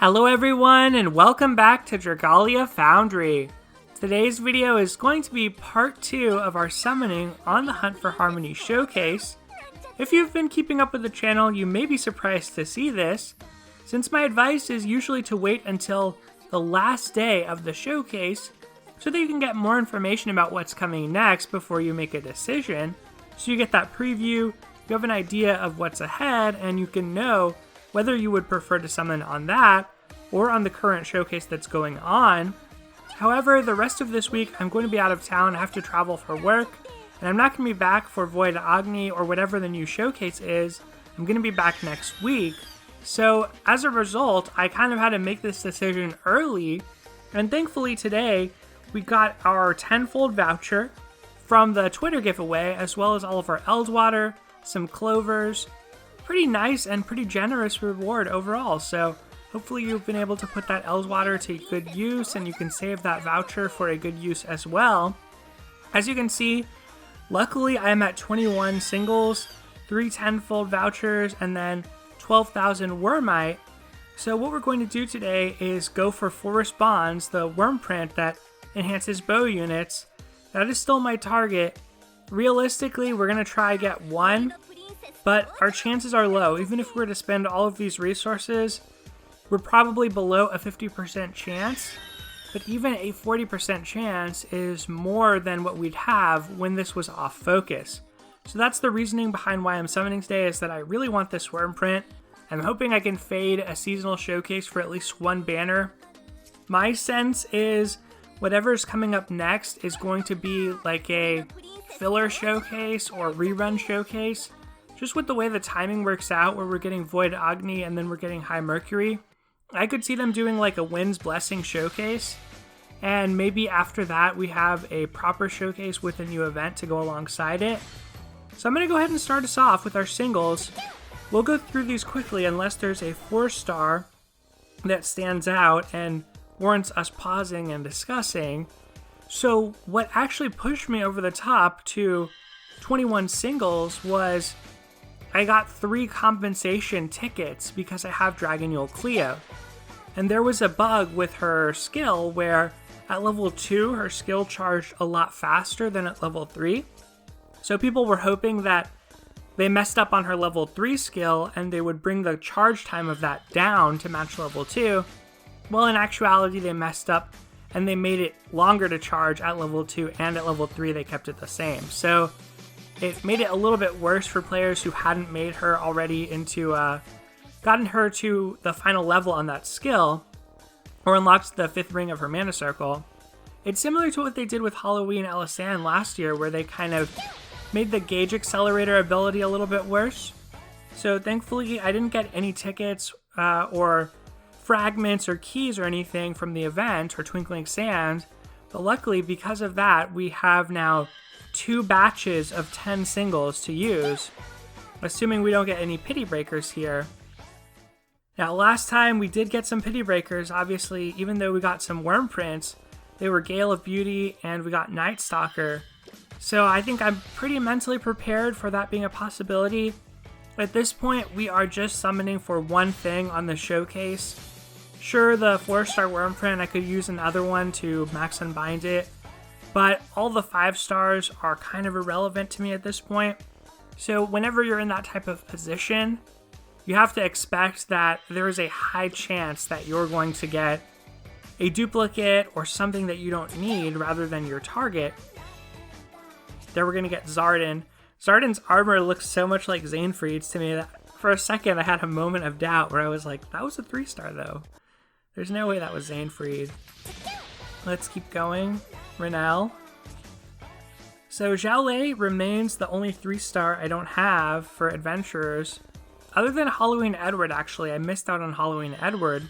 Hello everyone and welcome back to Dragalia Foundry. Today's video is going to be part 2 of our summoning on the Hunt for Harmony showcase. If you've been keeping up with the channel, you may be surprised to see this, since my advice is usually to wait until the last day of the showcase so that you can get more information about what's coming next before you make a decision. So you get that preview, you have an idea of what's ahead, and you can know whether you would prefer to summon on that or on the current showcase that's going on. However, the rest of this week I'm going to be out of town. I have to travel for work, and I'm not going to be back for Void Agni or whatever the new showcase is. I'm going to be back next week. So as a result, I kind of had to make this decision early, and thankfully today we got our Tenfold voucher from the Twitter giveaway, as well as all of our Eldwater, some clovers. Pretty nice and pretty generous reward overall, so hopefully you've been able to put that Eldwater to good use and you can save that voucher for a good use as well. As you can see, luckily I am at 21 singles, 3 Tenfold vouchers, and then 12,000 Wyrmite. So what we're going to do today is go for Forest Bonds, the Wyrmprint that enhances bow units. That is still my target. Realistically, we're going to try get 1. But our chances are low. Even if we were to spend all of these resources, we're probably below a 50% chance. But even a 40% chance is more than what we'd have when this was off focus. So that's the reasoning behind why I'm summoning today, is that I really want this Wyrmprint. I'm hoping I can fade a seasonal showcase for at least one banner. My sense is whatever's coming up next is going to be like a filler showcase or rerun showcase. Just with the way the timing works out, where we're getting Void Agni and then we're getting High Mercury, I could see them doing like a Wind's Blessing showcase, and maybe after that we have a proper showcase with a new event to go alongside it. So I'm going to go ahead and start us off with our singles. We'll go through these quickly unless there's a 4-star that stands out and warrants us pausing and discussing. So what actually pushed me over the top to 21 singles was I got 3 compensation tickets because I have Dragalia Cleo. And there was a bug with her skill where at level 2 her skill charged a lot faster than at level 3. So people were hoping that they messed up on her level 3 skill and they would bring the charge time of that down to match level 2. Well, in actuality they messed up and they made it longer to charge at level 2, and at level 3 they kept it the same. So it made it a little bit worse for players who hadn't made her already into, gotten her to the final level on that skill, or unlocked the 5th ring of her mana circle. It's similar to what they did with Halloween Elisan last year, where they kind of made the gauge accelerator ability a little bit worse. So thankfully I didn't get any tickets or fragments or keys or anything from the event or Twinkling Sand, but luckily because of that we have now 2 batches of 10 singles to use, assuming we don't get any pity breakers here. Now last time we did get some pity breakers. Obviously, even though we got some Wyrmprints, they were Gale of Beauty and we got Night Stalker. So I think I'm pretty mentally prepared for that being a possibility. At this point, we are just summoning for one thing on the showcase. Sure, the 4-star Wyrmprint, I could use another one to max unbind it, but all the 5 stars are kind of irrelevant to me at this point. So whenever you're in that type of position, you have to expect that there is a high chance that you're going to get a duplicate or something that you don't need rather than your target. There we're going to get Zardan. Zardan's armor looks so much like Xainfried's to me that for a second I had a moment of doubt where I was like, that was a 3-star though. There's no way that was Xainfried. Let's keep going. Renelle. So Xiaolei remains the only 3-star I don't have for adventurers. Other than Halloween Edward, actually. I missed out on Halloween Edward.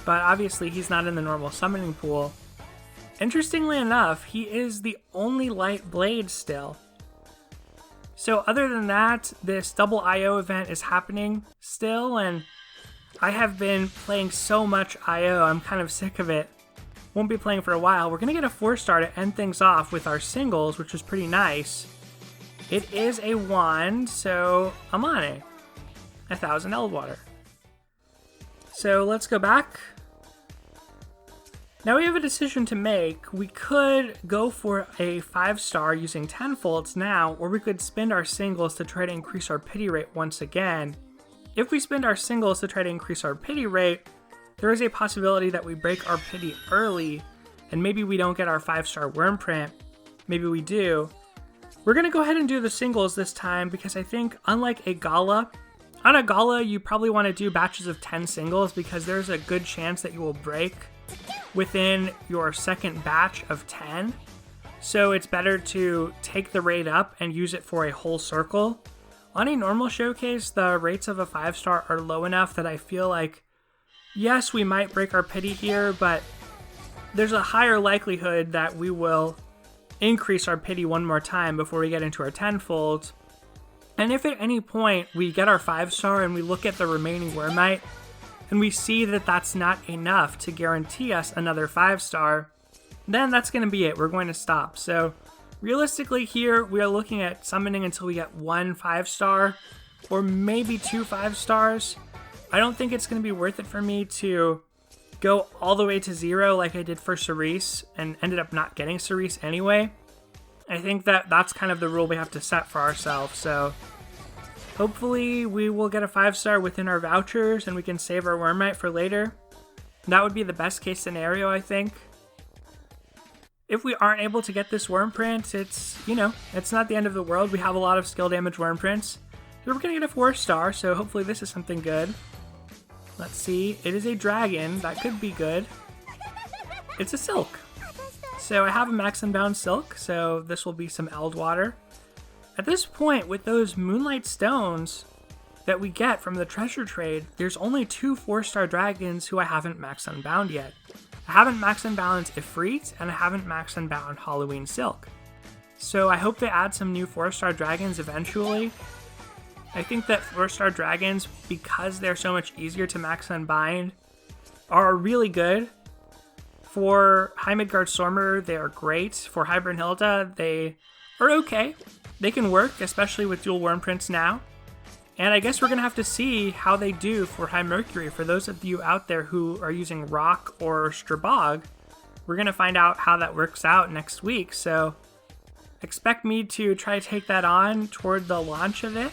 But obviously he's not in the normal summoning pool. Interestingly enough, he is the only light blade still. So other than that, this double IO event is happening still, and I have been playing so much IO, I'm kind of sick of it. Won't be playing for a while. We're going to get a 4-star to end things off with our singles, which is pretty nice. It is a wand, so I'm on it. 1,000 Eldwater. So let's go back. Now we have a decision to make. We could go for a 5-star using Tenfolds now, or we could spend our singles to try to increase our pity rate once again. If we spend our singles to try to increase our pity rate, there is a possibility that we break our pity early, and maybe we don't get our 5-star Wyrmprint. Maybe we do. We're going to go ahead and do the singles this time because I think, unlike a gala, on a gala you probably want to do batches of 10 singles because there's a good chance that you will break within your second batch of 10. So it's better to take the rate up and use it for a whole circle. On a normal showcase, the rates of a 5-star are low enough that I feel like, yes, we might break our pity here, but there's a higher likelihood that we will increase our pity one more time before we get into our Tenfold. And if at any point we get our 5-star and we look at the remaining Wyrmite, and we see that that's not enough to guarantee us another 5-star, then that's going to be it. We're going to stop. So realistically here, we are looking at summoning until we get 1 5-star or maybe 2 5-stars. I don't think it's going to be worth it for me to go all the way to 0 like I did for Cerise and ended up not getting Cerise anyway. I think that that's kind of the rule we have to set for ourselves. So hopefully we will get a 5-star within our vouchers and we can save our Wyrmite for later. That would be the best case scenario, I think. If we aren't able to get this Wyrmprint, it's not the end of the world. We have a lot of skill damage Wyrmprints. So we're going to get a 4-star, so hopefully this is something good. Let's see. It is a dragon. That could be good. It's a silk. So I have a max unbound silk, so this will be some Eldwater. At this point, with those Moonlight Stones that we get from the treasure trade, there's only 2 4-star dragons who I haven't max unbound yet. I haven't max unbound Ifrit, and I haven't max unbound Halloween Silk. So I hope they add some new 4-star dragons eventually. I think that 4-star dragons, because they're so much easier to max unbind, are really good. For High Midgard Stormer, they are great. For High Brunhilde, they are okay. They can work, especially with dual Wyrmprints now. And I guess we're going to have to see how they do for High Mercury. For those of you out there who are using Rock or Strabog, we're going to find out how that works out next week. So expect me to try to take that on toward the launch of it.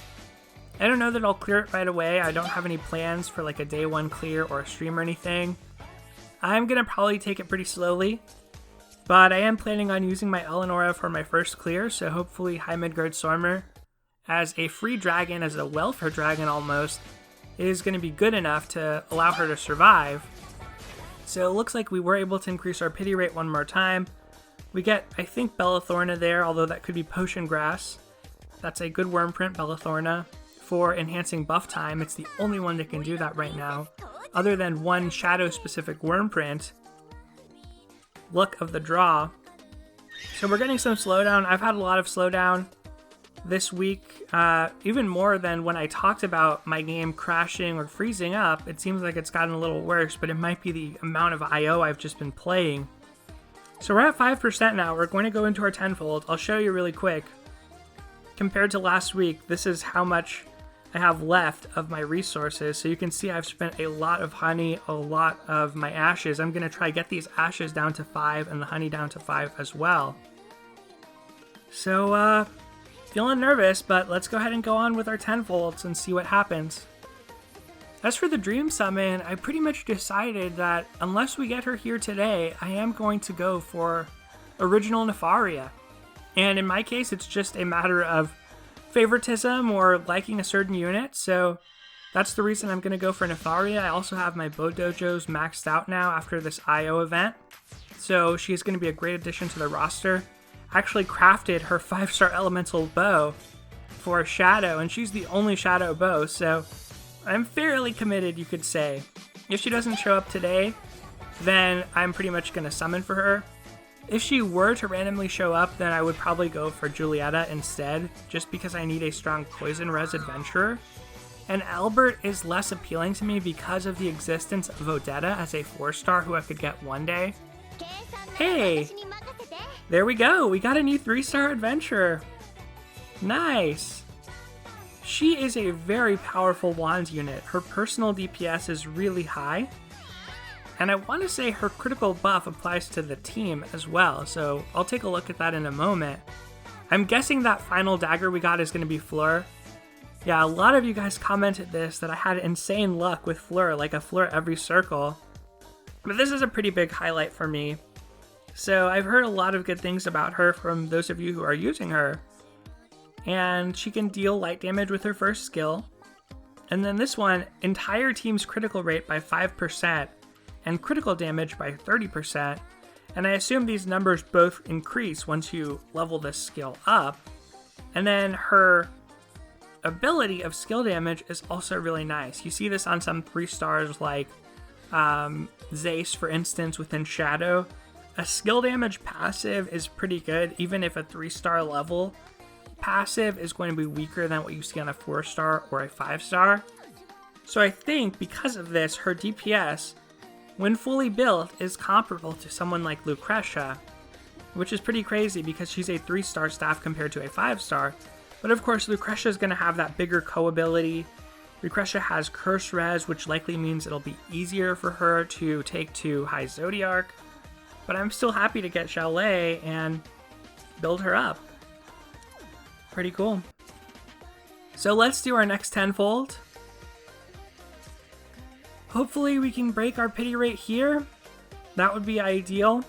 I don't know that I'll clear it right away. I don't have any plans for like a day 1 clear or a stream or anything. I'm going to probably take it pretty slowly. But I am planning on using my Eleonora for my first clear, so hopefully High Midgard Stormer, as a free dragon, as a welfare dragon almost, is going to be good enough to allow her to survive. So it looks like we were able to increase our pity rate one more time. We get, I think, Bellathorna there, although that could be Potion Grass. That's a good Wyrmprint, Bellathorna. For enhancing buff time, it's the only one that can do that right now, other than one shadow-specific Wyrmprint. Luck of the draw. So we're getting some slowdown. I've had a lot of slowdown this week, even more than when I talked about my game crashing or freezing up. It seems like it's gotten a little worse, but it might be the amount of IO I've just been playing. So we're at 5% now. We're going to go into our Tenfold. I'll show you really quick. Compared to last week, this is how much I have left of my resources. So you can see I've spent a lot of honey, a lot of my ashes. I'm going to try get these ashes down to 5 and the honey down to 5 as well. So, feeling nervous, but let's go ahead and go on with our Tenfolds and see what happens. As for the Dream Summon, I pretty much decided that unless we get her here today, I am going to go for Original Nefaria. And in my case, it's just a matter of favoritism or liking a certain unit, so that's the reason I'm going to go for Nefaria. I also have my bow dojos maxed out now after this IO event, so she's going to be a great addition to the roster. I actually crafted her 5-star elemental bow for Shadow, and she's the only Shadow bow, so I'm fairly committed, you could say. If she doesn't show up today, then I'm pretty much going to summon for her. If she were to randomly show up, then I would probably go for Julieta instead, just because I need a strong Poison Res Adventurer. And Albert is less appealing to me because of the existence of Odetta as a 4-star who I could get one day. Hey! There we go! We got a new 3-star adventurer! Nice! she is a very powerful wand unit. Her personal DPS is really high, and I want to say her critical buff applies to the team as well, so I'll take a look at that in a moment. I'm guessing that final dagger we got is going to be Fleur. Yeah, a lot of you guys commented this, that I had insane luck with Fleur, like a Fleur every circle. But this is a pretty big highlight for me. So I've heard a lot of good things about her from those of you who are using her. And she can deal light damage with her first skill. And then this one, entire team's critical rate by 5% and critical damage by 30%. And I assume these numbers both increase once you level this skill up. And then her ability of skill damage is also really nice. You see this on some 3 stars like Zace, for instance, within Shadow. A skill damage passive is pretty good, even if a 3-star level passive is going to be weaker than what you see on a 4-star or a 5-star. So I think because of this, her DPS, when fully built, is comparable to someone like Lucretia, which is pretty crazy because she's a 3-star staff compared to a 5-star. But of course, Lucretia is going to have that bigger co-ability. Lucretia has Curse Res, which likely means it'll be easier for her to take to High Zodiarch. But I'm still happy to get Chalet and build her up. Pretty cool. So let's do our next Tenfold. Hopefully we can break our pity rate here. That would be ideal.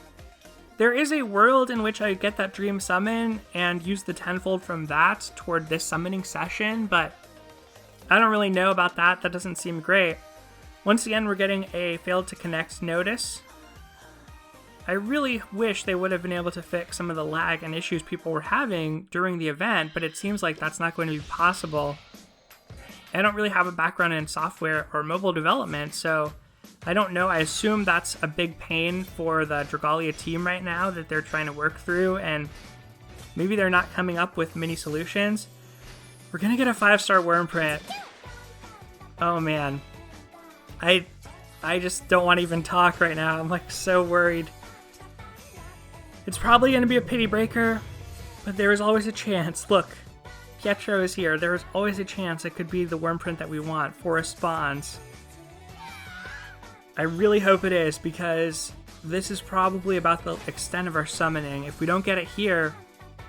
There is a world in which I get that dream summon and use the Tenfold from that toward this summoning session, but I don't really know about that. That doesn't seem great. Once again, we're getting a failed to connect notice. I really wish they would have been able to fix some of the lag and issues people were having during the event, but it seems like that's not going to be possible. I don't really have a background in software or mobile development, so I don't know. I assume that's a big pain for the Dragalia team right now that they're trying to work through, and maybe they're not coming up with many solutions. We're gonna get a 5-star Wyrmprint. Oh man. I just don't want to even talk right now. I'm like so worried. It's probably gonna be a pity breaker, but there is always a chance. Look, Pietro is here. There is always a chance it could be the Wyrmprint that we want. Forest Spawns. I really hope it is, because this is probably about the extent of our summoning. If we don't get it here,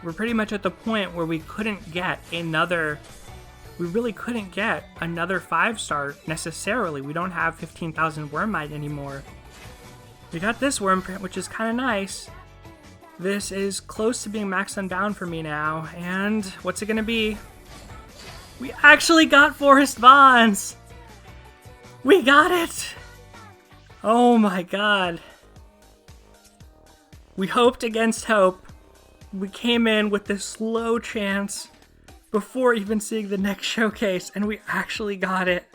we're pretty much at the point where we couldn't get another... We really couldn't get another 5-star necessarily. We don't have 15,000 Wyrmite anymore. We got this Wyrmprint, which is kind of nice. This is close to being maxed Unbound for me now. And what's it going to be? We actually got Forest Bonds! We got it! Oh my god. We hoped against hope. We came in with this low chance before even seeing the next showcase, and we actually got it.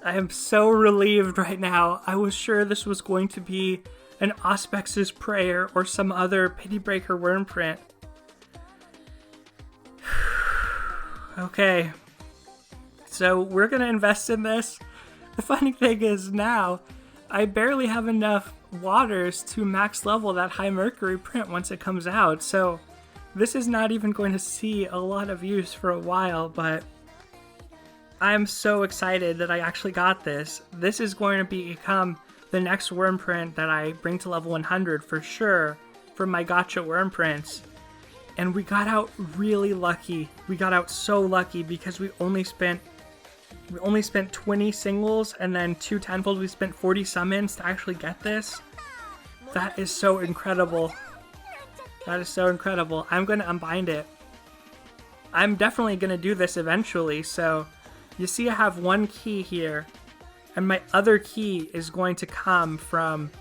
I am so relieved right now. I was sure this was going to be an Auspex's Prayer or some other Pity Breaker Wyrmprint. Okay. So we're gonna invest in this. The funny thing is now, I barely have enough waters to max level that High Mercury print once it comes out, so this is not even going to see a lot of use for a while, but I'm so excited that I actually got this. This is going to become the next Wyrmprint that I bring to level 100 for sure from my gacha Wyrmprints. And we got out really lucky. We got out so lucky because we only spent 20 singles and then 2 tenfold. We spent 40 summons to actually get this. That is so incredible. That is so incredible. I'm going to unbind it. I'm definitely going to do this eventually. So you see I have one key here. And my other key is going to come from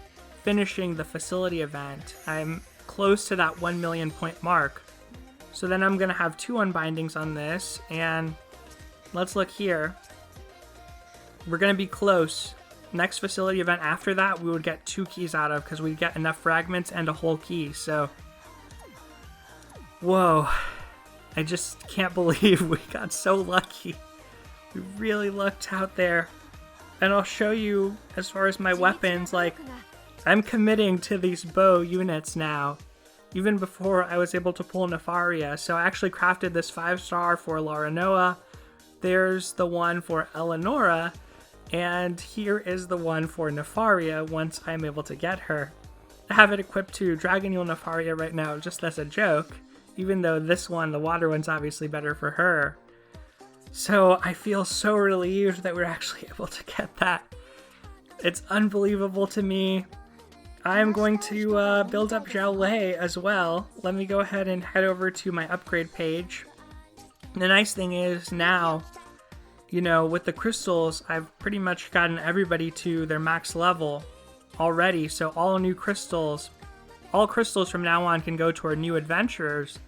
finishing the facility event. I'm close to that 1 million point mark. So then I'm going to have 2 unbindings on this. And let's look here. We're going to be close. Next facility event after that, we would get 2 keys out of, because we'd get enough fragments and a whole key. So, whoa. I just can't believe we got so lucky. We really lucked out there. And I'll show you, as far as my weapons, like, I'm committing to these bow units now. even before I was able to pull Nefaria. So I actually crafted this 5-star for Laranoa. There's the one for Eleonora, and here is the one for Nefaria once I'm able to get her. I have it equipped to Dragonule Nefaria right now just as a joke, even though this one, the water one's obviously better for her. So I feel so relieved that we're actually able to get that. It's unbelievable to me. I'm going to build up Xiaolei as well. Let me go ahead and head over to my upgrade page. The nice thing is now, you know, with the crystals, I've pretty much gotten everybody to their max level already. So all crystals from now on can go toward new adventurers.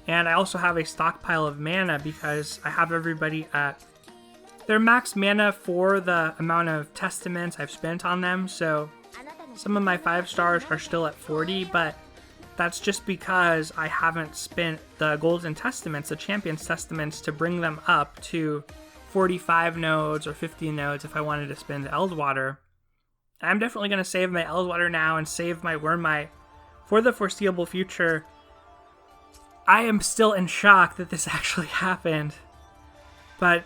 And I also have a stockpile of mana because I have everybody at their max mana for the amount of testaments I've spent on them. So some of my 5-stars are still at 40, but that's just because I haven't spent the Golden Testaments, the Champion's Testaments, to bring them up to 45 nodes or 50 nodes if I wanted to spend Eldwater. I'm definitely going to save my Eldwater now and save my Wyrmite for the foreseeable future. I am still in shock that this actually happened, but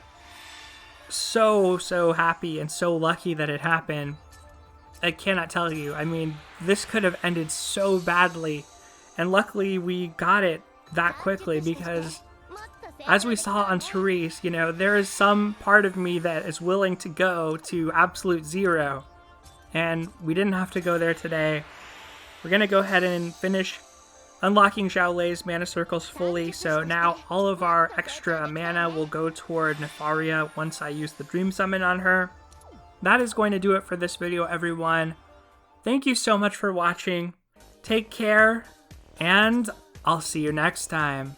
so happy and so lucky that it happened. I cannot tell you. I mean, this could have ended so badly, and luckily we got it that quickly because, as we saw on Therese, you know, there is some part of me that is willing to go to absolute zero, and we didn't have to go there today. We're going to go ahead and finish unlocking Xiaolei's mana circles fully, so now all of our extra mana will go toward Nefaria once I use the Dream Summon on her. That is going to do it for this video, everyone. Thank you so much for watching. Take care, and I'll see you next time.